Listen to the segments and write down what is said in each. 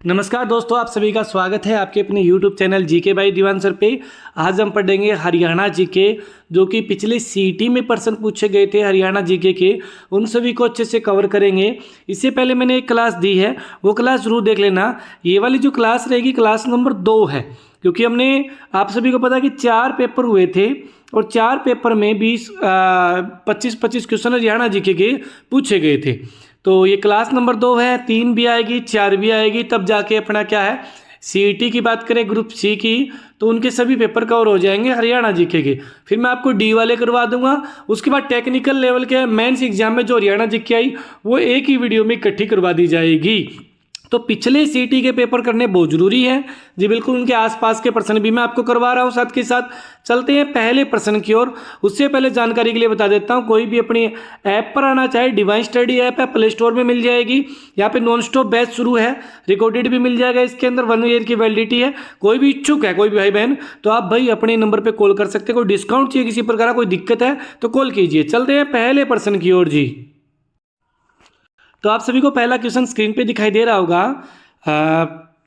नमस्कार दोस्तों, आप सभी का स्वागत है आपके अपने YouTube channel GK by Diwan sir पे। आज हम पढ़ेंगे हरियाणा जीके, जो कि पिछले सीटी में प्रश्न पूछे गए थे हरियाणा जीके के, उन सभी को अच्छे से कवर करेंगे। इससे पहले मैंने एक क्लास दी है, वो क्लास जरूर देख लेना। ये वाली जो क्लास रहेगी क्लास नंबर 2 है, क्योंकि हमने आप सभी को पता कि 4 पेपर हुए थे और 4 पेपर में 25-25 क्वेश्चन हरियाणा जीके के पूछे गए थे। तो ये क्लास नंबर 2 है, 3 भी आएगी 4 भी आएगी, तब जाके अपना क्या है सीईटी की बात करें ग्रुप सी की, तो उनके सभी पेपर कवर हो जाएंगे हरियाणा जीके के। फिर मैं आपको डी वाले करवा दूंगा। उसके बाद टेक्निकल लेवल के मेंस एग्जाम में जो हरियाणा जीके आई वो एक ही वीडियो में इकट्ठी करवा दी जाएगी। तो पिछले सीटी के पेपर करने बहुत जरूरी है जी, बिल्कुल। उनके आसपास के प्रश्न भी मैं आपको करवा रहा हूँ साथ के साथ। चलते हैं पहले प्रश्न की ओर। उससे पहले जानकारी के लिए बता देता हूँ, कोई भी अपनी ऐप पर आना चाहे, डिवाइन स्टडी ऐप है, प्ले स्टोर में मिल जाएगी। यहाँ पे नॉन स्टॉप बैच शुरू है, रिकॉर्डेड भी मिल जाएगा। इसके अंदर 1 ईयर की वैलिडिटी है। कोई भी इच्छुक है, कोई भी भाई बहन, तो आप भाई अपने नंबर पर कॉल कर सकते हैं। कोई डिस्काउंट चाहिए, किसी प्रकार कोई दिक्कत है तो कॉल कीजिए। चलते हैं पहले प्रश्न की ओर जी। तो आप सभी को पहला क्वेश्चन स्क्रीन पे दिखाई दे रहा होगा।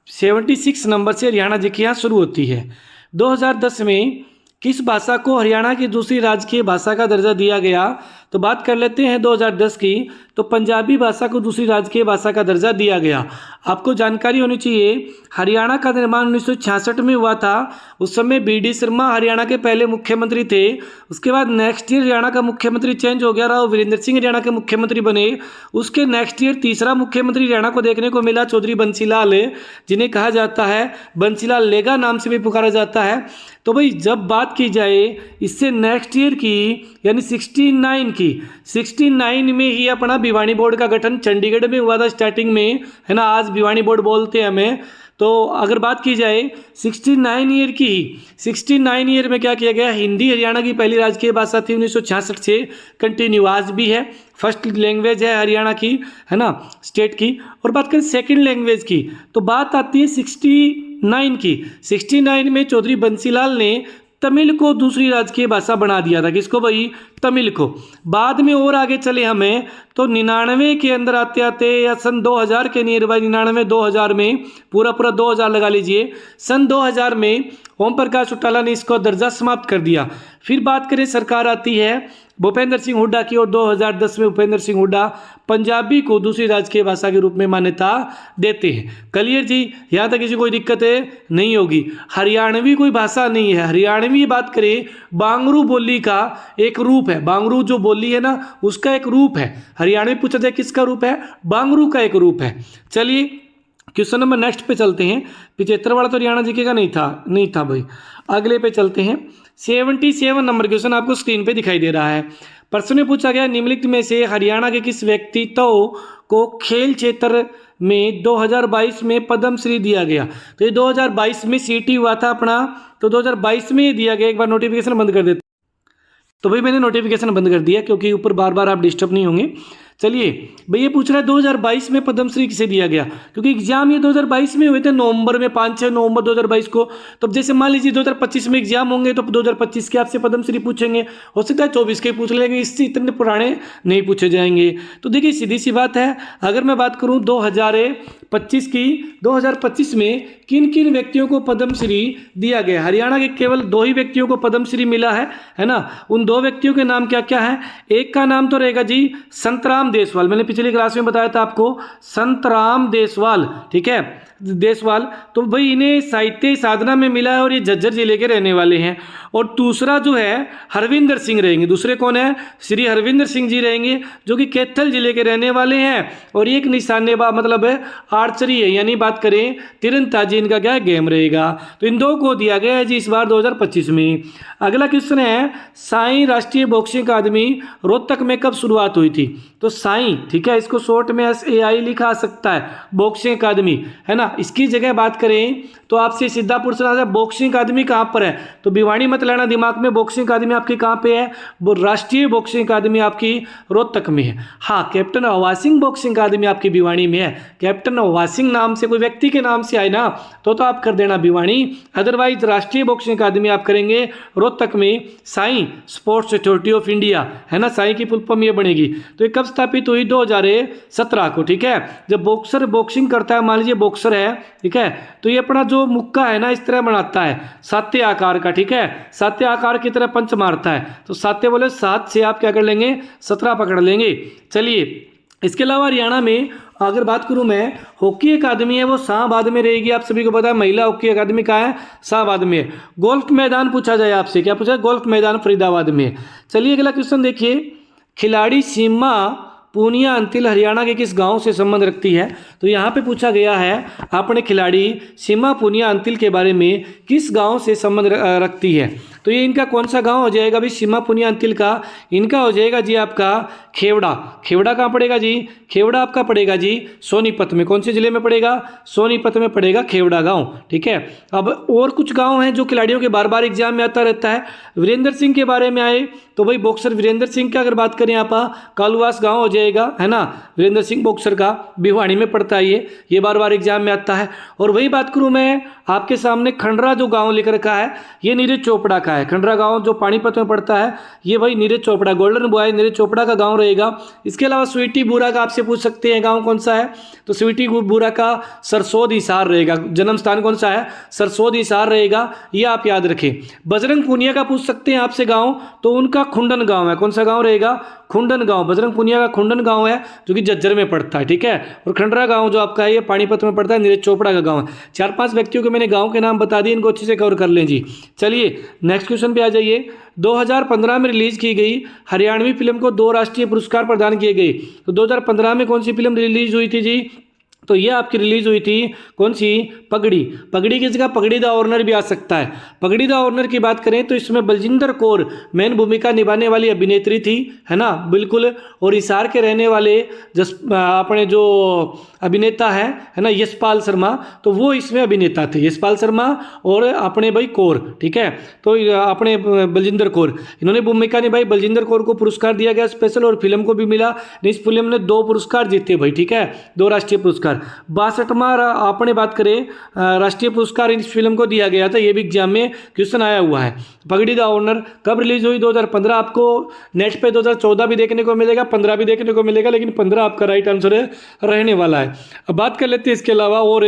76 नंबर से हरियाणा जीके यहाँ शुरू होती है। 2010 में किस भाषा को हरियाणा की दूसरी राजकीय भाषा का दर्जा दिया गया? तो बात कर लेते हैं 2010 की। तो पंजाबी भाषा को दूसरी राजकीय भाषा का दर्जा दिया गया। आपको जानकारी होनी चाहिए, हरियाणा का निर्माण 1966 में हुआ था। उस समय बीडी शर्मा हरियाणा के पहले मुख्यमंत्री थे। उसके बाद नेक्स्ट ईयर हरियाणा का मुख्यमंत्री चेंज हो गया, राव वीरेंद्र सिंह हरियाणा के मुख्यमंत्री बने। उसके नेक्स्ट ईयर तीसरा मुख्यमंत्री हरियाणा को देखने को मिला, चौधरी बंसीलाल, जिन्हें कहा जाता है बंसीलाल लेगा नाम से भी पुकारा जाता है। तो भाई जब बात की जाए इससे नेक्स्ट ईयर की यानी 69 में ही अपना भिवानी बोर्ड का गठन चंडीगढ़ में हुआ था स्टार्टिंग में, है ना। आज भिवानी बोर्ड बोलते हैं हमें। तो अगर बात की जाए 69 ईयर की, 69 ईयर में क्या किया गया, हिंदी हरियाणा की पहली राजकीय भाषा थी, 1966 से कंटिन्यू आज भी है। फर्स्ट लैंग्वेज है हरियाणा की, है ना, स्टेट की। और बात करें सेकंड लैंग्वेज की, तो बात आती है 69 की। 69 में चौधरी बंसीलाल ने तमिल को दूसरी राजकीय भाषा बना दिया था। किसको भाई? तमिल को। बाद में और आगे चले हमें तो 99 के अंदर आते आते या सन 2000 के नियर बाय, 99-2000 में, पूरा 2000 लगा लीजिए, सन 2000 में ओम प्रकाश चौटाला ने इसको दर्जा समाप्त कर दिया। फिर बात करें सरकार आती है भूपेंद्र सिंह हुड्डा की, और 2010 में भूपेंद्र सिंह हुड्डा पंजाबी को दूसरी राजकीय भाषा के रूप में मान्यता देते हैं। क्लियर जी, यहाँ तक किसी कोई दिक्कत नहीं होगी। हरियाणवी कोई भाषा नहीं है। हरियाणवी बात करें बांगरू बोली का एक रूप है। बांगरू जो बोली है ना, उसका एक रूप है। हरियाणवी पूछा जाए किसका रूप है? बांगरू का एक रूप है। चलिए क्वेश्चन नंबर नेक्स्ट पे चलते हैं। 75 वाला तो हरियाणा जीके का नहीं था भाई। अगले पे चलते हैं। 77 नंबर क्वेश्चन आपको स्क्रीन पे दिखाई दे रहा है। प्रश्न में पूछा गया, निम्नलिखित में से हरियाणा के किस व्यक्तित्व को खेल क्षेत्र में 2022 में पद्मश्री दिया गया? तो ये 2022 में सीटी हुआ था अपना, तो 2022 में ये दिया गया। एक बार नोटिफिकेशन बंद कर देते। तो भाई मैंने नोटिफिकेशन बंद कर दिया, क्योंकि ऊपर बार बार आप डिस्टर्ब नहीं होंगे। चलिए भाई, ये पूछ रहा है 2022 में पद्मश्री किसे दिया गया, क्योंकि एग्जाम ये 2022 में हुए थे, नवंबर में, 5-6 नवंबर 2022 को। तो जैसे मान लीजिए 2025 में एग्जाम होंगे तो 2025 के आपसे पद्मश्री पूछेंगे। हो सकता है 24 के पूछ लेंगे, इससे इतने पुराने नहीं पूछे जाएंगे। तो देखिए सीधी सी बात है, अगर मैं बात करूं 2025 की, 2025 में किन किन व्यक्तियों को पद्मश्री दिया गया? हरियाणा के केवल 2 ही व्यक्तियों को पद्मश्री मिला है ना। उन 2 व्यक्तियों के नाम क्या क्या है? एक का नाम तो रहेगा जी संतराम देसवाल। मैंने पिछली क्लास में बताया था आपको, संतराम देसवाल, ठीक है, देसवाल। तो भाई इन्हें साहित्य साधना में मिला है और ये झज्जर जिले के रहने वाले हैं। और दूसरा जो है हरविंदर सिंह रहेंगे। दूसरे कौन है? श्री हरविंदर सिंह जी रहेंगे, जो कि कैथल जिले के रहने वाले हैं। और एक निशानेबाज मतलब है आर्चरी है, यानी बात करें तीरंदाजी, इनका क्या है गेम रहेगा। तो इन 2 को दिया गया है जी इस बार 2025 में। अगला क्वेश्चन है, साईं राष्ट्रीय बॉक्सिंग अकादमी रोहतक में कब शुरुआत हुई थी? तो साईं, ठीक है, इसको शॉर्ट में SAI लिखा आ सकता है, बॉक्सिंग अकादमी, है ना। इसकी जगह बात करें तो आपसे सीधा पूछना है बॉक्सिंग अकादमी कहाँ पर है? तो भिवानी मत लेना दिमाग में। बॉक्सिंग अकादमी आपकी कहाँ पे है? वो राष्ट्रीय बॉक्सिंग अकादमी आपकी रोहतक में है। हाँ, कैप्टन अवाज सिंह बॉक्सिंग अकादमी आपकी भिवानी में है। कैप्टन अवाज सिंह नाम से कोई व्यक्ति के नाम से आए ना तो आप कर देना भिवानी, अदरवाइज राष्ट्रीय बॉक्सिंग अकादमी आप करेंगे रोहतक में। SAI sports authority of India, है ना, साईं की फुल फॉर्म ये बनेगी। तो ये कब स्थापित हुई 2017 को, ठीक है। जब बॉक्सर बॉक्सिंग करता है, मान लीजिए बॉक्सर है, ठीक है, तो ये अपना जो मुक्का है ना इस तरह बनाता है, सात्य आकार का, ठीक है, सात्य आकार की तरह पंच मारता है। तो सात्य बोले 7 से आप क्या कर लेंगे, 17 पकड़ लेंगे। चलिए, इसके अलावा हरियाणा में अगर बात करूं मैं, हॉकी अकादमी है वो शाहबाद में रहेगी। आप सभी को पता है महिला हॉकी अकादमी कहाँ है, शाहबाद में है। गोल्फ मैदान पूछा जाए आपसे, क्या पूछा, गोल्फ मैदान फरीदाबाद में है। चलिए अगला क्वेश्चन देखिए, खिलाड़ी सीमा पूनिया अंतिल हरियाणा के किस गांव से संबंध रखती है। तो यहाँ पे पूछा गया है अपने खिलाड़ी सीमा पूनिया अंतिल के बारे में किस गांव से संबंध रखती है। तो ये इनका कौन सा गांव हो जाएगा भाई, सीमा पुनिया अंतिल का, इनका हो जाएगा जी आपका खेवड़ा। खेवड़ा कहाँ पड़ेगा जी, खेवड़ा आपका पड़ेगा जी सोनीपत में। कौन से जिले में पड़ेगा, सोनीपत में पड़ेगा खेवड़ा गांव, ठीक है। अब और कुछ गांव हैं जो खिलाड़ियों के बार बार एग्जाम में आता रहता है। वीरेंद्र सिंह के बारे में आए तो भाई बॉक्सर वीरेंद्र सिंह का अगर बात करें आप, कालूवास गाँव हो जाएगा, है ना। वीरेंद्र सिंह बॉक्सर का भिवानी में पड़ता है, ये बार बार एग्जाम में आता है। और वही बात करूँ मैं आपके सामने, खंडरा जो गाँव लिख रखा है ये नीरज चोपड़ा का है। खंडरा गांव जो पानीपत में पड़ता है ये भाई नीरज चोपड़ा, गोल्डन बॉय नीरज चोपड़ा का गांव रहेगा। इसके अलावा स्वीटी बूरा का आपसे पूछ सकते हैं गांव कौन सा है, तो स्वीटी बूरा का सरसोद हिसार रहेगा। जन्म स्थान कौन सा है, सरसोद हिसार रहेगा, ये आप याद रखें। बजरंग पुनिया का पूछ सकते हैं आपसे गाँव, तो उनका खुंडन गाँव है। कौन सा गाँव रहेगा, खुंडन गाँव। बजरंग पुनिया का खुंडन गाँव है जो कि झज्जर में पड़ता है, ठीक है। और खंडरा गाँव जो आपका है ये पानीपत में पड़ता है, नीरज चोपड़ा का गाँव है। 4-5 व्यक्तियों के मैंने गाँव के नाम बता दिए, इनको अच्छे से कवर कर लें जी। चलिए नेक्स्ट क्वेश्चन पे आ जाइए। 2015 में रिलीज की गई हरियाणवी फिल्म को 2 राष्ट्रीय पुरस्कार प्रदान किए गए। तो 2015 में कौन सी फिल्म रिलीज हुई थी जी, तो ये आपकी रिलीज हुई थी कौन सी, पगड़ी। पगड़ी की जगह पगड़ी द ऑर्नर भी आ सकता है। पगड़ी द ऑर्नर की बात करें तो इसमें बलजिंदर कौर मेन भूमिका निभाने वाली अभिनेत्री थी, है ना, बिल्कुल। और हिसार के रहने वाले अपने जो अभिनेता है ना यशपाल शर्मा, तो वो इसमें अभिनेता थे, यशपाल शर्मा और अपने भाई कौर, ठीक है। तो अपने बलजिंदर कौर इन्होंने भूमिका निभाई। बलजिंदर कौर को पुरस्कार दिया गया स्पेशल, और फिल्म को भी मिला। इस फिल्म ने 2 पुरस्कार जीते भाई, ठीक है, 2 राष्ट्रीय पुरस्कार। 62वां आपने बात करें राष्ट्रीय पुरस्कार इस फिल्म को दिया गया था, ये भी एग्जाम में क्वेश्चन आया हुआ है। पगड़ी द ऑनर कब रिलीज हुई, 2015। आपको नेट पे 2014 भी देखने को मिलेगा, 15 भी देखने को मिलेगा, लेकिन 15 आपका राइट आंसर रहने वाला है। अब बात कर लेते हैं इसके अलावा और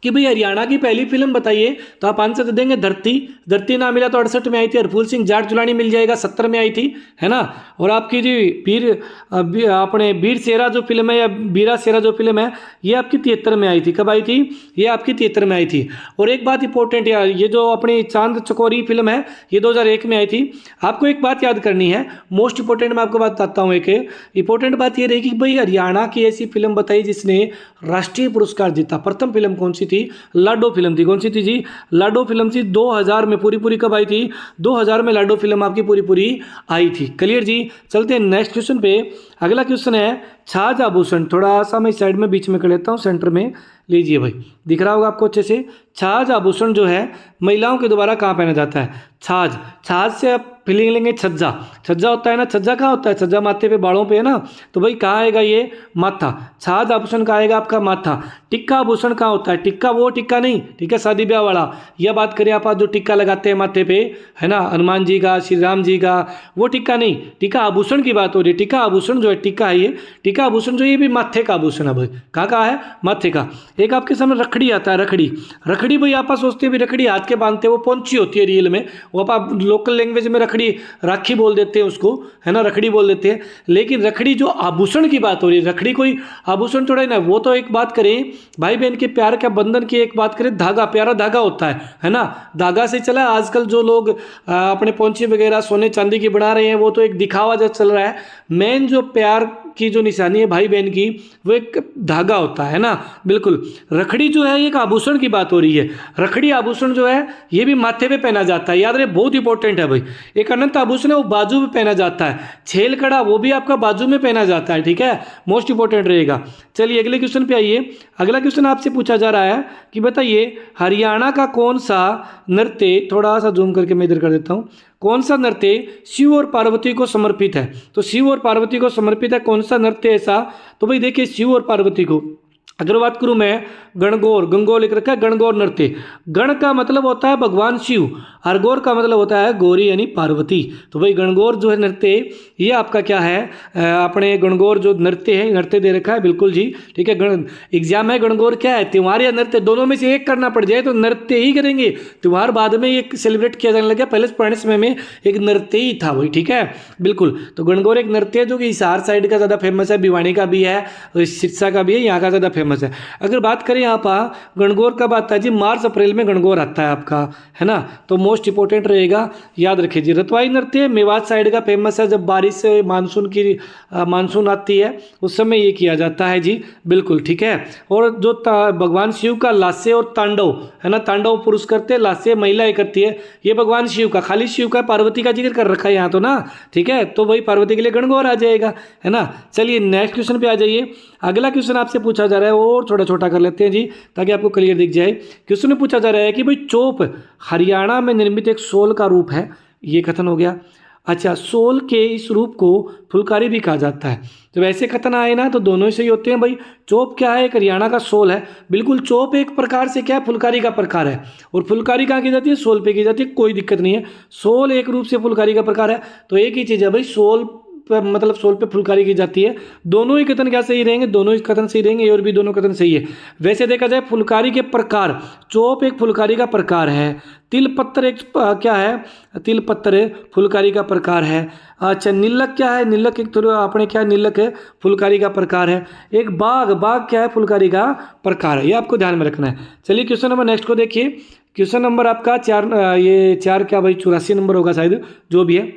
कि भाई हरियाणा की पहली फिल्म बताइए, तो आप आंसर दे देंगे धरती। धरती ना मिला तो 68 में आई थी। हरफूल सिंह जाट जुलानी मिल जाएगा, 70 में आई थी, है ना। और आपकी जी अपने वीर शेरा जो फिल्म है या बीरा शेरा जो फिल्म है ये आपकी 73 में आई थी। कब आई थी, ये आपकी 73 में आई थी। और एक बात इंपॉर्टेंट यार, ये जो अपनी चांद चकोरी फिल्म है ये 2001 में आई थी। आपको एक बात याद करनी है, मोस्ट इंपॉर्टेंट मैं आपको बात बताता हूँ। एक इंपॉर्टेंट बात ये रहेगी कि भाई हरियाणा की ऐसी फिल्म बताई जिसने राष्ट्रीय पुरस्कार जीता। प्रथम फिल्म कौन सी थी, लाडो फिल्म थी। कौन सी थी जी, लाडो फिल्म थी 2000 में। पूरी कब आई थी, 2000 में लाडो फिल्म आपकी पूरी आई थी। क्लियर जी। चलते हैं नेक्स्ट क्वेश्चन पे। अगला क्वेश्चन है छाज आभूषण। थोड़ा सा मैं साइड में बीच में कर लेता हूँ, सेंटर में लीजिए भाई, दिख रहा होगा आपको अच्छे से। छाज आभूषण जो है महिलाओं के द्वारा कहाँ पहना जाता है, छाज। छाज से आप फीलिंग लेंगे छज्जा। छज्जा होता है ना, छज्जा कहाँ होता है, छज्जा माथे पे बालों पे है ना, तो भाई कहाँ आएगा ये, माथा। छाज आभूषण कहाँ आएगा आपका, माथा। टिक्का आभूषण कहाँ होता है, टिक्का वो टिक्का नहीं, ठीक है, शादी ब्याह वाला। यह बात करें आप जो टिक्का लगाते हैं माथे पे, है ना, हनुमान जी का, श्री राम जी का, वो टिक्का नहीं, टिक्का आभूषण की बात हो रही है। टिक्का आभूषण जो है, टिक्का है ये, टिक्का आभूषण जो ये भी माथे का आभूषण है भाई। कहाँ है, माथे का। एक आपके सामने रखड़ी आता है, रखड़ी। रखड़ी भाई आप सोचते हैं भी रखड़ी हाथ के बांधते हैं, वो पौंची होती है रियल में, वो आप लोकल लैंग्वेज में रखड़ी राखी बोल देते हैं उसको, है ना, रखड़ी बोल देते हैं। लेकिन रखड़ी जो आभूषण की बात हो रही है, रखड़ी कोई आभूषण थोड़ा ही ना, वो तो एक बात करें भाई बहन के प्यार का बंधन की, एक बात करें धागा, प्यारा धागा होता है ना, धागा से चला। आजकल जो लोग अपने पौंची वगैरह सोने चांदी की बना रहे हैं वो तो एक दिखावा जो चल रहा है। मेन जो प्यार की जो निशानी है भाई बहन की वो एक धागा होता है ना, बिल्कुल। रखड़ी जो है एक आभूषण की बात हो रही है। रखड़ी आभूषण जो है ये भी माथे पे पहना जाता है, याद रहे, बहुत इंपॉर्टेंट है भाई। एक अनंत आभूषण है वो बाजू में पहना जाता है। छेल कड़ा वो भी आपका बाजू में पहना जाता है, ठीक है, मोस्ट इंपॉर्टेंट रहेगा। चलिए अगले क्वेश्चन पे आइए। अगला क्वेश्चन आपसे पूछा जा रहा है कि बताइए हरियाणा का कौन सा नृत्य, थोड़ा सा जूम करके मैं इधर कर देता हूँ, कौन सा नृत्य शिव और पार्वती को समर्पित है। तो शिव और पार्वती को समर्पित है कौन सा नृत्य ऐसा, तो भाई देखिए शिव और पार्वती को अगर बात करूं मैं गणगौर, गंगौर लिख रखा है गणगौर नृत्य। गण का मतलब होता है भगवान शिव और गौर का मतलब होता है गौरी यानी पार्वती। तो भाई गणगौर जो है नृत्य ये आपका क्या है, अपने गणगौर जो नृत्य है, नृत्य दे रखा है बिल्कुल जी, ठीक है। गण एग्जाम है गणगौर क्या है, त्योहार या नृत्य, दोनों में से एक करना पड़ जाए तो नृत्य ही करेंगे। त्योहार बाद में ये सेलिब्रेट किया जाने लगा, पहले पुराने समय में एक नृत्य ही था वही, ठीक है बिल्कुल। तो गणगौर एक नृत्य है जो कि हिसार साइड का ज़्यादा फेमस है, भिवानी का भी है, सिरसा का भी है, यहाँ का ज़्यादा फेमस है। अगर बात करें यहाँ पर गणगौर कब आता है जी, मार्च अप्रैल में गणगौर आता है आपका, है ना। तो मोस्ट इंपॉर्टेंट रहेगा, याद रखिए जी। रतवाई नृत्य मेवात साइड का फेमस है, जब बारिश से मानसून आती है उस समय ये किया जाता है जी, बिल्कुल ठीक है। और जो भगवान शिव का लास्य और तांडव है ना, तांडव पुरुष करते हैं, लास्य महिलाएं करती है, ये भगवान शिव का, खाली शिव का, पार्वती का जिक्र कर रखा है यहाँ तो ना, ठीक है। तो वही पार्वती के लिए गणगौर आ जाएगा, है ना। चलिए नेक्स्ट क्वेश्चन पे आ जाइए। अगला क्वेश्चन आपसे पूछा जा रहा है, और थोड़ा छोटा कर लेते हैं जी ताकि आपको क्लियर दिख जाए। क्वेश्चन में पूछा जा रहा है कि भाई चोप हरियाणा में निर्मित एक सोल का रूप है, ये कथन हो गया। अच्छा, सोल के इस रूप को फुलकारी भी कहा जाता है। जब ऐसे कथन आए ना तो दोनों ही सही होते हैं भाई। चोप क्या है, एक हरियाणा का सोल है, बिल्कुल। चोप एक प्रकार से क्या है, फुलकारी का प्रकार है, और फुलकारी कहाँ की जाती है, सोल पे की जाती है, कोई दिक्कत नहीं है। सोल एक रूप से फुलकारी का प्रकार है, तो एक ही चीज़ है भाई, सोल मतलब सोल पे फुलकारी की जाती है। दोनों ही कथन क्या सही रहेंगे, दोनों ही कथन सही रहेंगे, और भी दोनों कथन सही है। वैसे देखा जाए फुलकारी के प्रकार, चोप एक फुलकारी का प्रकार है, तिलपत्र एक क्या है, तिलपत्र फुलकारी का प्रकार है। अच्छा, निल्लक क्या है, निल्लक एक तो अपने क्या, निल्लक है फुलकारी का प्रकार है। एक बाघ, बाघ क्या है, फुलकारी का प्रकार है, ये आपको ध्यान में रखना है। चलिए क्वेश्चन नंबर नेक्स्ट को देखिए। क्वेश्चन नंबर आपका 4, ये 4 क्या भाई 84 नंबर होगा शायद, जो भी है।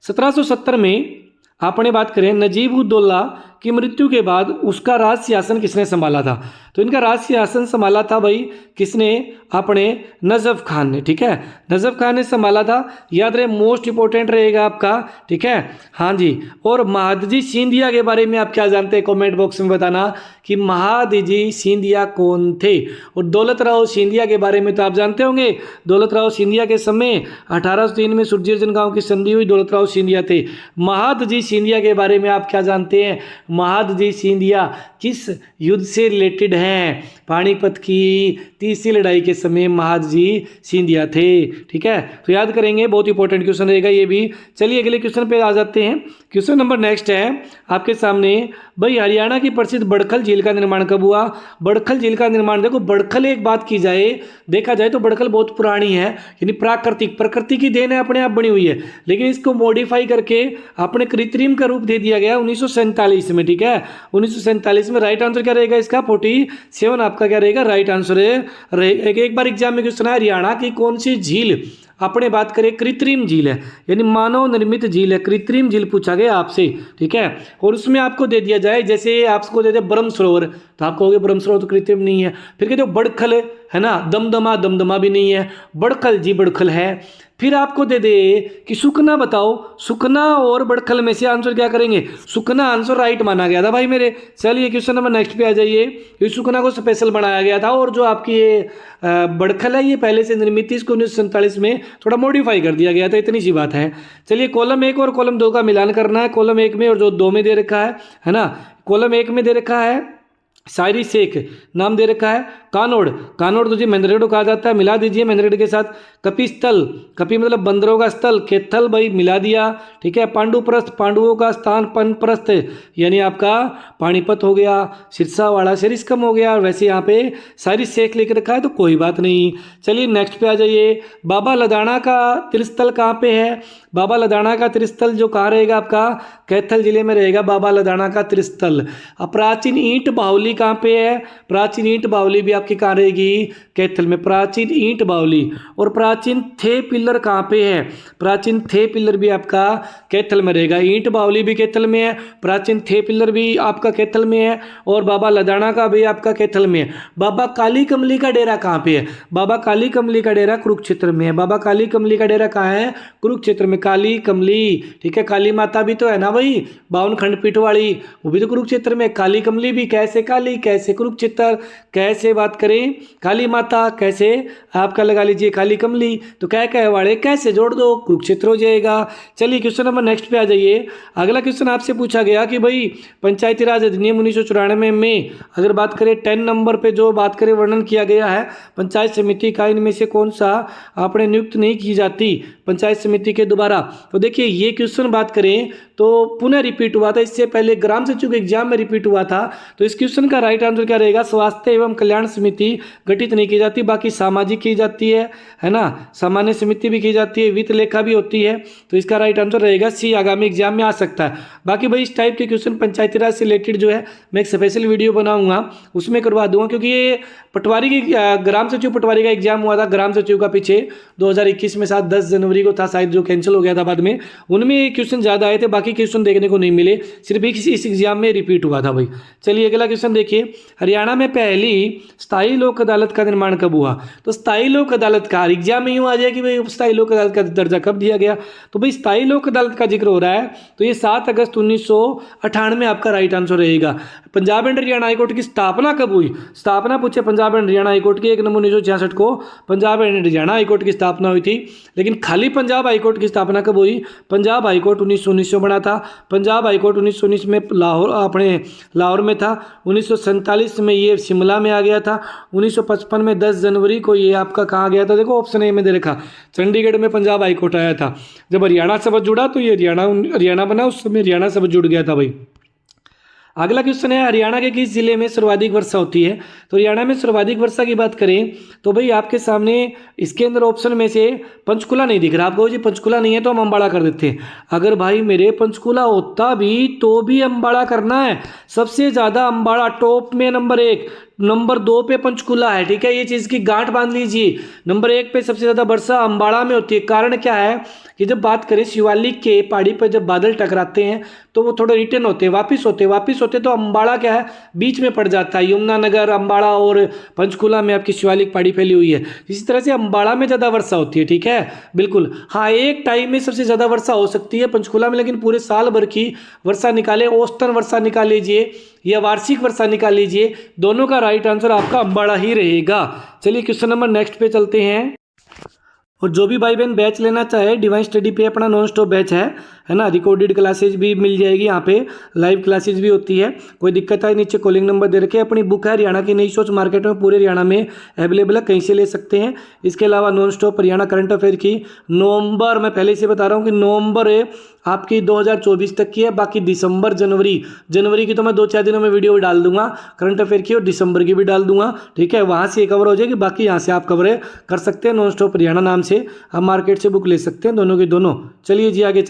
1770 में आपने बात करें नजीब उद दौला की मृत्यु के बाद उसका राज सिंहासन किसने संभाला था। तो इनका राज सिंहासन संभाला था भाई किसने, अपने नजफ खान ने, ठीक है। नजफ खान ने संभाला था, याद रहे, मोस्ट इंपॉर्टेंट रहेगा आपका, ठीक है। हाँ जी। और महादजी सिंधिया के बारे में आप क्या जानते हैं, कमेंट बॉक्स में बताना कि महादजी सिंधिया कौन थे। और दौलत राव सिंधिया के बारे में तो आप जानते होंगे, दौलत राव सिंधिया के समय 1803 में सुरजीर्जन गांव की संधि हुई, दौलत राव सिंधिया थे। महादजी सिंधिया के बारे में आप क्या जानते हैं, महादजी सिंधिया किस युद्ध से रिलेटेड हैं, पानीपत की तीसरी लड़ाई के समय महादजी सिंधिया थे, ठीक है। तो याद करेंगे, बहुत इंपॉर्टेंट क्वेश्चन रहेगा ये भी। चलिए अगले क्वेश्चन पे आ जाते हैं। क्वेश्चन नंबर नेक्स्ट है आपके सामने, भाई हरियाणा की प्रसिद्ध बड़खल झील का निर्माण कब हुआ। बड़खल झील का निर्माण, देखो बड़खल एक बात की जाए, देखा जाए तो बड़खल बहुत पुरानी है, यानी प्राकृतिक, प्रकृति की देन है, अपने आप बनी हुई है, लेकिन इसको मॉडिफाई करके अपने कृत्रिम का रूप दे दिया गया 1947 में, ठीक है। 1947 में। राइट आंसर क्या रहेगा इसका, 47 आपका क्या रहेगा, राइट आंसर है। एक बार एग्जाम में क्वेश्चन है, हरियाणा की कौन सी झील, अपने बात करें कृत्रिम झील है, यानी मानव निर्मित झील है, कृत्रिम झील पूछा गया आपसे, ठीक है। और उसमें आपको दे दिया जाए, जैसे आपको दे दे ब्रह्म सरोवर, तो आप कहोगे ब्रह्म सरोवर तो कृत्रिम नहीं है। फिर कहते हो बड़खल है ना, दमदमा, दमदमा भी नहीं है, बड़खल जी बड़खल है। फिर आपको दे दे कि सुखना बताओ, सुखना और बड़खल में से आंसर क्या करेंगे, सुखना आंसर राइट माना गया था भाई मेरे। चलिए क्वेश्चन नंबर नेक्स्ट पे आ जाइए। ये सुखना को स्पेशल बनाया गया था, और जो आपकी ये बड़खल है ये पहले से निर्मित थी, इसको 1947 में थोड़ा मॉडिफाई कर दिया गया था, इतनी सी बात है। चलिए कॉलम 1 और कॉलम 2 का मिलान करना है। कॉलम 1 में और जो 2 में दे रखा है ना। कॉलम 1 में दे रखा है शायरी शेख, नाम दे रखा है कानोड़, कानोड़ तो जी महेंद्रगढ़ को कहा जाता है, मिला दीजिए महेंद्रगढ़ के साथ। कपिस्थल, कपि मतलब बंदरों का स्थल, केथल भाई मिला दिया, ठीक है। पांडुप्रस्थ, पांडुओं का स्थान, पनप्रस्थ यानी आपका पानीपत हो गया, सिरसावाड़ा सिरिस्कम हो गया। और वैसे यहाँ पे शायरी शेख लिख रखा है तो कोई बात नहीं। चलिए नेक्स्ट पे आ जाइए। बाबा लदाना का त्रिस्थल कहाँ पे है। बाबा लदाना का त्रिस्थल जो कहाँ रहेगा आपका, कैथल जिले में रहेगा बाबा लदाना का त्रिस्थल। प्राचीन ईंट बावली कहाँ पे है, प्राचीन ईंट बावली भी आपकी कहाँ रहेगी, कैथल में, प्राचीन ईंट बावली। और प्राचीन थे पिलर कहाँ पे है, प्राचीन थे पिलर भी आपका कैथल में रहेगा। ईंट बावली भी कैथल में है, प्राचीन थे पिलर भी आपका कैथल में है, और बाबा लदाना का भी आपका कैथल में है। बाबा काली कमली का डेरा कहाँ पे है, बाबा काली कमली का डेरा कुरुक्षेत्र में है। बाबा काली कमली का डेरा कहाँ है, कुरुक्षेत्र में। काली कमली, ठीक है। काली माता भी तो है ना भाई, 52 खंडपीठ वाली, वो भी तो कुरुक्षेत्र में। काली कमली भी कैसे काली, कैसे कुरुक्षेत्र, कैसे बात करें काली माता, कैसे आपका लगा लीजिए काली कमली, तो कह वाले कैसे जोड़ दो, कुरुक्षेत्र हो जाएगा। चलिए क्वेश्चन नंबर नेक्स्ट पे आ जाइए। अगला क्वेश्चन आपसे पूछा गया कि भाई पंचायती राज अधिनियम 1994 में अगर बात करें 10 नंबर पे जो बात करें वर्णन किया गया है, पंचायत समिति का इनमें से कौन सा आपने नियुक्त नहीं की जाती पंचायत समिति के द्वारा। तो देखिए ये क्वेश्चन बात करें तो पुनः रिपीट हुआ था, इससे पहले ग्राम सचिव के एग्जाम में रिपीट हुआ था। तो इस क्वेश्चन का राइट आंसर क्या रहेगा, स्वास्थ्य एवं कल्याण समिति गठित नहीं की जाती, बाकी सामाजिक की जाती है ना, सामान्य समिति भी की जाती है, वित्त लेखा भी होती है। तो इसका राइट आंसर रहेगा सी, आगामी एग्जाम में आ सकता है। बाकी भाई इस टाइप के क्वेश्चन पंचायती राज से रिलेटेड जो है मैं एक स्पेशल वीडियो बनाऊंगा, उसमें करवा दूंगा, क्योंकि ये पटवारी की ग्राम सचिव पटवारी का एग्जाम हुआ था ग्राम सचिव का पीछे 2021 में, साथ 10 जनवरी को था शायद, जो कैंसिल हो गया था बाद में, उनमें क्वेश्चन ज़्यादा आए थे, बाकी क्वेश्चन देखने को नहीं मिले, सिर्फ इस एग्जाम में रिपीट हुआ था भाई। चलिए अगला क्वेश्चन देखिए, हरियाणा में पहली स्थायी लोक अदालत का निर्माण कब हुआ। तो स्थायी लोक अदालत का एग्जाम में यूँ आ जाए कि भाई स्थायी लोक अदालत का दर्जा कब दिया गया, तो भाई स्थायी लोक अदालत का जिक्र हो रहा है तो ये 7 अगस्त 1998 आपका राइट आंसर रहेगा। पंजाब एंड हरियाणा हाईकोर्ट की स्थापना कब हुई, स्थापना पूछे पंजाब एंड हरियाणा हाईकोर्ट की 1 नवंबर 1966 को पंजाब एंड हरियाणा हाईकोर्ट की स्थापना हुई थी। लेकिन खाली पंजाब हाईकोर्ट की स्थापना कब हुई, पंजाब हाईकोर्ट 1919 में बना था। पंजाब हाईकोर्ट 1919 में लाहौर में था। 1947 में ये शिमला में आ गया था। 1955 में 10 जनवरी को ये आपका कहाँ गया था, देखो ऑप्शन ए में दे रखा, चंडीगढ़ में पंजाब हाईकोर्ट आया था। जब हरियाणा शब्द जुड़ा तो ये हरियाणा बना, उस समय हरियाणा शब्द जुड़ गया था भाई। अगला क्वेश्चन है, हरियाणा के किस जिले में सर्वाधिक वर्षा होती है। तो हरियाणा में सर्वाधिक वर्षा की बात करें तो भाई आपके सामने इसके अंदर ऑप्शन में से पंचकुला नहीं दिख रहा आपको जी, पंचकुला नहीं है तो हम अम्बाड़ा कर देते हैं। अगर भाई मेरे पंचकुला होता भी तो भी अम्बाड़ा करना है, सबसे ज़्यादा अम्बाड़ा टॉप में नंबर 1, नंबर 2 पे पंचकुला है, ठीक है, ये चीज़ की गांठ बांध लीजिए। नंबर 1 पे सबसे ज़्यादा वर्षा अम्बाड़ा में होती है। कारण क्या है कि जब बात करें शिवालिक के पहाड़ी पर जब बादल टकराते हैं तो वो थोड़े रिटर्न होते हैं, वापिस होते तो अम्बाड़ा क्या है बीच में पड़ जाता है। यमुनानगर, अम्बाड़ा और पंचकुला में आपकी शिवालिक पहाड़ी फैली हुई है, इसी तरह से अम्बाड़ा में ज़्यादा वर्षा होती है, ठीक है बिल्कुल। हाँ एक टाइम में सबसे ज़्यादा वर्षा हो सकती है पंचकुला में, लेकिन पूरे साल भर की वर्षा निकाले, औसतन वर्षा निकाल लीजिए या वार्षिक वर्षा निकाल लीजिए, दोनों का राइट आंसर आपका अम्बाड़ा ही रहेगा। चलिए क्वेश्चन नंबर नेक्स्ट पे चलते हैं। और जो भी भाई बहन बैच लेना चाहे डिवाइन स्टडी पे अपना नॉन स्टॉप बैच है ना, रिकॉर्डेड क्लासेज भी मिल जाएगी, यहाँ पे लाइव क्लासेज भी होती है, कोई दिक्कत है नीचे कॉलिंग नंबर दे रखे। अपनी बुक है हरियाणा की नई सोच मार्केट में पूरे हरियाणा में अवेलेबल है, कहीं से ले सकते हैं। इसके अलावा non stop Haryana current affair की नवंबर, मैं पहले से बता रहा हूँ कि नवंबर आपकी 2024 तक की है, बाकी दिसंबर जनवरी की तो मैं 2-4 दिनों में वीडियो डाल दूंगा करंट अफेयर की, और दिसंबर की भी डाल दूंगा, ठीक है, वहाँ से कवर हो जाएगी, बाकी यहाँ से आप कवर कर सकते हैं। नॉन स्टॉप हरियाणा नाम से आप मार्केट से बुक ले सकते हैं, दोनों के दोनों। चलिए जी आगे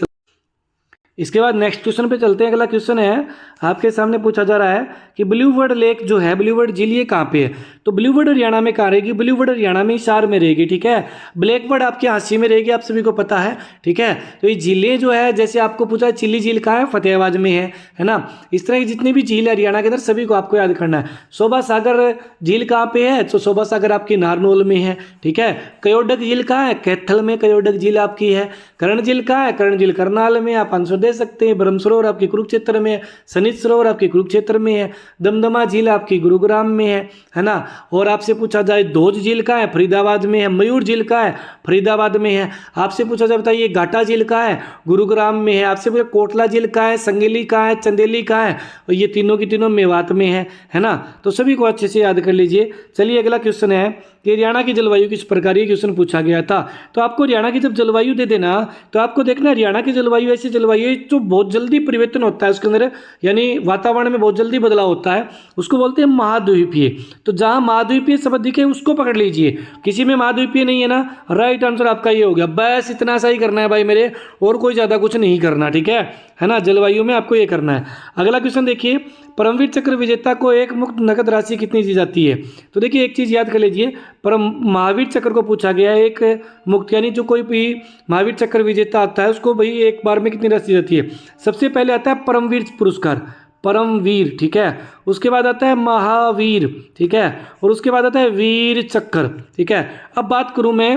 इसके बाद नेक्स्ट क्वेश्चन पे चलते हैं। अगला क्वेश्चन है आपके सामने पूछा जा रहा है कि ब्लू वर्ड लेक जो है, ब्लू वर्ड झील ये कहाँ पे है। तो ब्लू वर्ड हरियाणा में कहाँ रहेगी, ब्लू वर्ड हरियाणा में हिसार में रहेगी, ठीक है। ब्लैक वर्ड आपके हांसी में रहेगी, आप सभी को पता है, ठीक है। तो ये झीलें जो है, जैसे आपको पूछा चिल्ली झील कहाँ है, फतेहाबाद में है ना। इस तरह की जितनी भी झील है हरियाणा के अंदर सभी को आपको याद करना है। शोभा सागर झील कहाँ पे है, तो शोभा सागर आपकी नारनौल में है, ठीक है। कयोडक झील कहाँ है, कैथल में कयोडक झील आपकी है। कर्ण झील कहाँ है, कर्ण झील करनाल में, आप आंसर दे सकते हैं। ब्रह्म सरोवर आपके कुरुक्षेत्र में है, सनित सरोवर आपके कुरुक्षेत्र में है। दमदमा झील आपकी गुरुग्राम में है ना। और आपसे पूछा जाए धोज झील कहाँ है, फरीदाबाद में है। मयूर झील कहाँ है, फरीदाबाद में है। आपसे पूछा जाए बताइए घाटा झील कहाँ है, गुरुग्राम में है। आपसे पूछा कोटला झील कहाँ है, संगेली कहाँ है, चंदेली कहाँ है, और ये तीनों की तीनों मेवात में है ना। तो सभी को अच्छे से याद कर लीजिए। चलिए अगला क्वेश्चन है कि हरियाणा की जलवायु किस प्रकार, ये क्वेश्चन पूछा गया था। तो आपको हरियाणा की जब जलवायु दे देना तो आपको देखना हरियाणा की जलवायु ऐसी जलवायु है जो बहुत जल्दी परिवर्तन होता है उसके अंदर, यानी वातावरण में बहुत जल्दी बदलाव होता है, उसको बोलते हैं महाद्वीपीय। तो जहाँ महाद्वीपीय शब्द दिखे उसको पकड़ लीजिए, किसी में महाद्वीपीय नहीं है ना, राइट आंसर आपका ये हो गया। बस इतना सा ही करना है भाई मेरे, और कोई ज़्यादा कुछ नहीं करना, ठीक है ना। जलवायु में आपको ये करना है। अगला क्वेश्चन देखिए, परमवीर चक्र विजेता को एक मुक्त नकद राशि कितनी दी जाती है। तो देखिए एक चीज़ याद कर लीजिए, परम महावीर चक्र को पूछा गया है, एक मुक्त यानी जो कोई भी महावीर चक्र विजेता आता है उसको भाई एक बार में कितनी राशि जाती है। सबसे पहले आता है परमवीर पुरस्कार, परमवीर, ठीक है। उसके बाद आता है महावीर, ठीक है, और उसके बाद आता है वीर चक्र, ठीक है। अब बात करूं मैं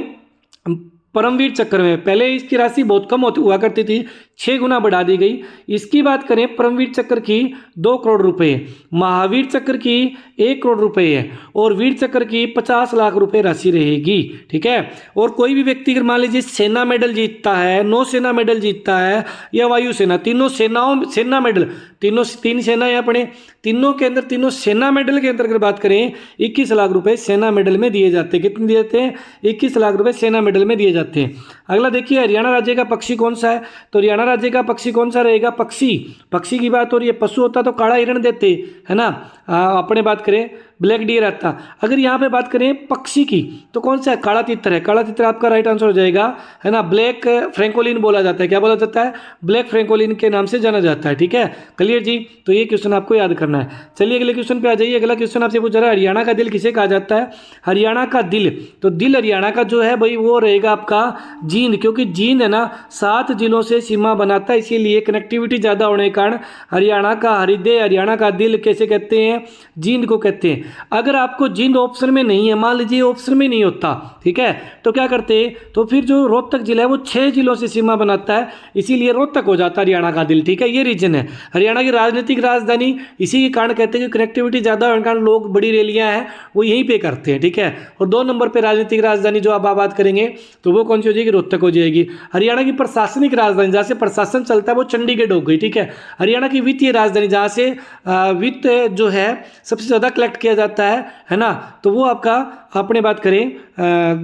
परमवीर चक्र में पहले इसकी राशि बहुत कम हुआ करती थी, 6 गुना बढ़ा दी गई। इसकी बात करें परमवीर चक्र की 2 करोड़ रुपए, महावीर चक्र की 1 करोड़ रुपए है और वीर चक्र की 50 लाख रुपए राशि रहेगी। ठीक है। और कोई भी व्यक्ति अगर मान लीजिए सेना मेडल जीतता है, नौसेना मेडल जीतता है या वायुसेना, तीनों सेना मेडल, तीन सेना है अपने, तीनों के अंदर तीनों सेना मेडल के अंदर अगर बात करें 21 लाख रुपए सेना मेडल में दिए जाते हैं। कितने दिए जाते हैं? 21 लाख रुपए सेना मेडल में दिए जाते हैं। अगला देखिए हरियाणा राज्य का पक्षी कौन सा है? तो हरियाणा राज्य का पक्षी कौन सा रहेगा? पक्षी की बात हो रही है। पशु होता तो काला हिरण देते, है ना। अपने बात करें ब्लैक डियर आता। अगर यहाँ पे बात करें पक्षी की तो कौन सा है? काला तितर है। काला तितर आपका राइट आंसर हो जाएगा, है ना। ब्लैक फ्रैंकोलिन बोला जाता है। क्या बोला जाता है? ब्लैक फ्रैंकोलिन के नाम से जाना जाता है। ठीक है, क्लियर जी। तो ये क्वेश्चन आपको याद करना है। चलिए अगले क्वेश्चन पे आ जाइए। अगला क्वेश्चन आपसे पूछ रहा है हरियाणा का दिल किसे कहा जाता है? हरियाणा का दिल, तो दिल हरियाणा का जो है भाई वो रहेगा आपका जींद, क्योंकि जींद है ना 7 जिलों से सीमा बनाता है, इसीलिए कनेक्टिविटी ज़्यादा होने के कारण हरियाणा का हृदय, हरियाणा का दिल कैसे कहते हैं? जींद को कहते हैं। अगर आपको जींद ऑप्शन में नहीं है, मान लीजिए ऑप्शन में नहीं होता, ठीक है, तो क्या करते? तो फिर जो रोहतक जिला है वो 6 जिलों से सीमा बनाता है, इसीलिए रोहतक हो जाता है हरियाणा का दिल। ठीक है, ये रीजन है। हरियाणा की राजनीतिक राजधानी इसी के कारण कहते हैं कि कनेक्टिविटी ज़्यादा होने के कारण लोग बड़ी रैलियां हैं वो यहीं पे करते हैं। ठीक है, और 2 नंबर पे राजनीतिक राजधानी जो आप बात करेंगे तो वो कौन सी हो जाएगी? रोहतक हो जाएगी। हरियाणा की प्रशासनिक राजधानी जहाँ से प्रशासन चलता है वो चंडीगढ़ हो गई। ठीक है, हरियाणा की वित्तीय राजधानी जहाँ से वित्त जो है सबसे ज़्यादा कलेक्ट किया जाता है ना, तो वो आपका अपने बात करें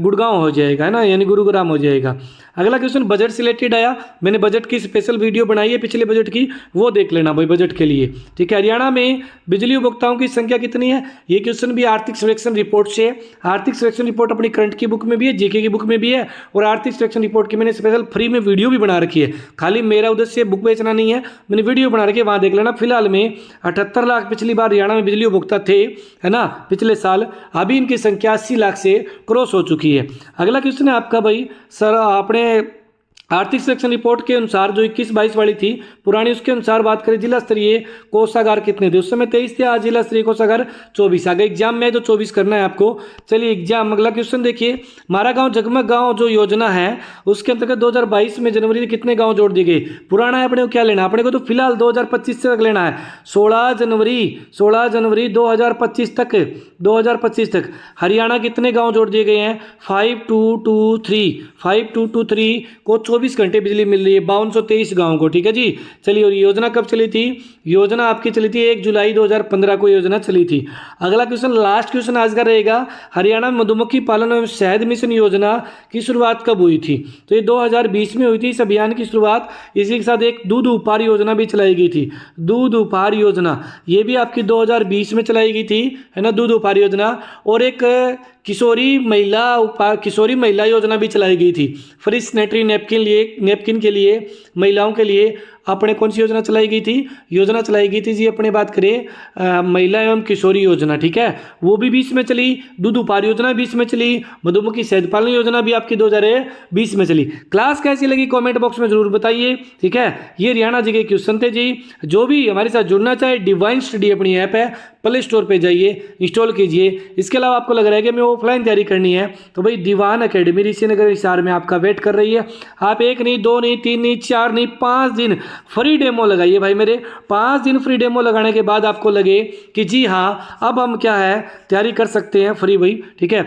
गुड़गांव हो जाएगा, है ना, यानी गुरुग्राम हो जाएगा। अगला क्वेश्चन बजट से रिलेटेड आया, मैंने बजट की स्पेशल वीडियो बनाई है पिछले बजट की, वो देख लेना भाई बजट के लिए। ठीक है, हरियाणा में बिजली उपभोक्ताओं की संख्या कितनी है? ये क्वेश्चन भी आर्थिक सर्वेक्षण रिपोर्ट से। आर्थिक सर्वेक्षण रिपोर्ट अपनी करंट की बुक में भी है, जीके की बुक में भी है, और आर्थिक सर्वेक्षण रिपोर्ट की मैंने स्पेशल फ्री में वीडियो भी बना रखी है। खाली मेरा उद्देश्य बुक बेचना नहीं है, मैंने वीडियो बना रखी है, वहाँ देख लेना। फिलहाल में 78 लाख पिछली बार हरियाणा में बिजली उपभोक्ता थे, है ना, पिछले साल। अभी इनकी संख्या 80 लाख से क्रॉस हो चुकी है। अगला क्वेश्चन है आपका भाई सर, आपने आर्थिक सर्वेक्षण रिपोर्ट के अनुसार जो 21-22 वाली थी पुरानी, उसके अनुसार बात करें जिला स्तरीय कोषागार कितने थे? उस समय 23 थे, आज जिला स्तरीय कोषागार 24 आ गए। एग्जाम में तो 24 करना है आपको। चलिए एग्जाम, अगला क्वेश्चन देखिए, हमारा गांव जगमग गांव जो योजना है उसके अंतर्गत 2022 में जनवरी में कितने गाँव जोड़ दिए गए? पुराना है, अपने को क्या लेना? अपने को तो फिलहाल 2025 तक लेना है। 16 जनवरी 2025 तक हरियाणा कितने गाँव जोड़ दिए गए हैं? 5223 को 24 घंटे बिजली मिल रही है 5223 गाँव को। ठीक है जी। चलिए, और योजना कब चली थी? योजना आपकी चली थी 1 जुलाई 2015 को योजना चली थी। अगला क्वेश्चन, लास्ट क्वेश्चन आज का रहेगा, हरियाणा में मधुमक्खी पालन एवं शहद मिशन योजना की शुरुआत कब हुई थी? तो ये 2020 में हुई थी इस अभियान की शुरुआत। इसी के साथ एक दूध उपहार योजना भी चलाई गई थी। दूध उपहार योजना ये भी आपकी 2020 में चलाई गई थी, है ना, दूध उपहार योजना। और एक किशोरी महिला योजना भी चलाई गई थी। फ्री सैनिटरी नैपकिन के लिए महिलाओं के लिए अपने कौन सी योजना चलाई गई थी? योजना चलाई गई थी जी, अपने बात करें महिला एवं किशोरी योजना। ठीक है, वो भी 20 में चली। दूध उपहार योजना 20 में चली। मधुमक्खी शहद पालन योजना भी आपकी 2020 में चली। क्लास कैसी लगी कमेंट बॉक्स में जरूर बताइए। ठीक है, ये हरियाणा जी के क्वेश्चन थे जी। जो भी हमारे साथ जुड़ना चाहे, डिवाइन स्टडी अपनी ऐप है, प्ले स्टोर पे जाइए, इंस्टॉल कीजिए। इसके अलावा आपको लग रहा है कि मैं ऑफलाइन तैयारी करनी है तो भाई दीवान अकेडमी ऋषिनगर हिसार में आपका वेट कर रही है। आप 1 नहीं, 2 नहीं, 3 नहीं, 4 नहीं, 5 दिन फ्री डेमो लगाइए भाई मेरे। 5 दिन फ्री डेमो लगाने के बाद आपको लगे कि जी हाँ अब हम क्या है तैयारी कर सकते हैं फ्री भाई। ठीक है,